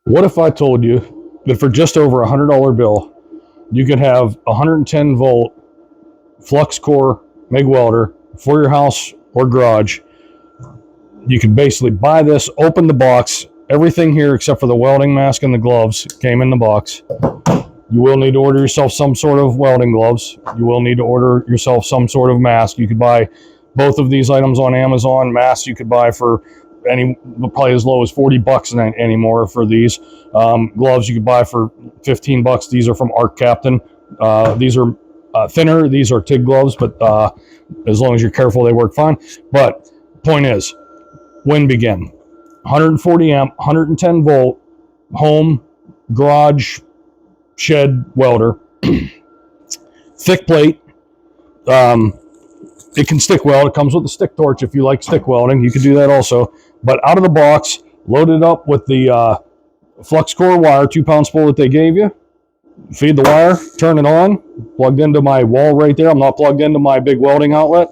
What if I told you that for just over $100 bill, you could have 110 volt flux core MIG welder for your house or garage? You could basically buy this, open the box, everything here except for the welding mask and the gloves came in the box. You will need to order yourself some sort of welding gloves. You will need to order yourself some sort of mask. You could buy both of these items on Amazon. Masks you could buy for probably as low as 40 bucks anymore for these. Gloves you could buy for 15 bucks. These are from Arc Captain. These are thinner. These are TIG gloves, but as long as you're careful, they work fine. But point is, Winbegin, 140 amp, 110 volt, home, garage, shed welder, thick plate. It can stick weld. It comes with a stick torch if you like stick welding. You could do that also. But out of the box, loaded up with the flux core wire, 2-pound spool that they gave you. Feed the wire, turn it on, plugged into my wall right there. I'm not plugged into my big welding outlet.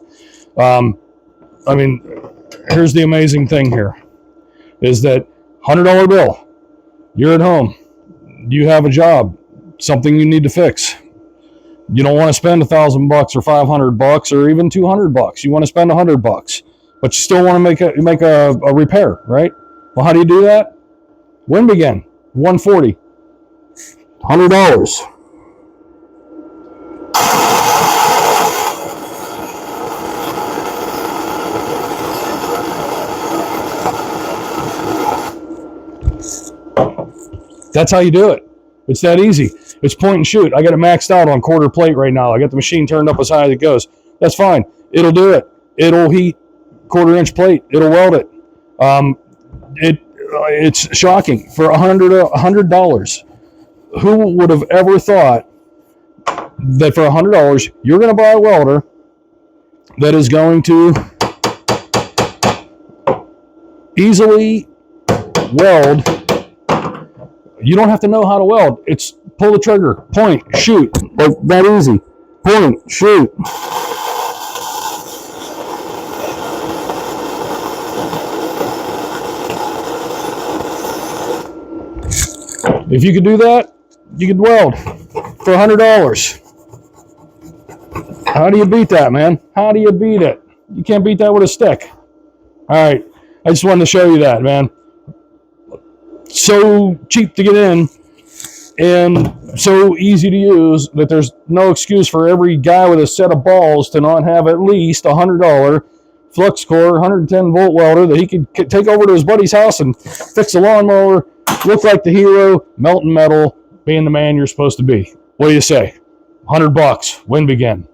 I mean, here's the amazing thing here, is that $100 bill, you're at home, you have a job, something you need to fix. You don't want to spend $1,000 or $500 or even $200. You want to spend $100, but you still want to make a repair, right? Well, how do you do that? Winbegin, 140, $100. That's how you do it. It's that easy. It's point and shoot. I got it maxed out on quarter plate right now. I got the machine turned up as high as it goes. That's fine. It'll do it. It'll heat quarter-inch plate. It'll weld it. It's shocking for $100. Who would have ever thought that for $100 you're going to buy a welder that is going to easily weld? You don't have to know how to weld. It's pull the trigger, point, shoot. Like that easy. Point, shoot. If you could do that, you could weld for $100. How do you beat that, man? How do you beat it? You can't beat that with a stick. All right. I just wanted to show you that, man. So cheap to get in and so easy to use that there's no excuse for every guy with a set of balls to not have at least $100 flux core 110 volt welder that he could take over to his buddy's house and fix a lawnmower, look like the hero, melting metal, being the man you're supposed to be. What do you say? $100, Winbegin.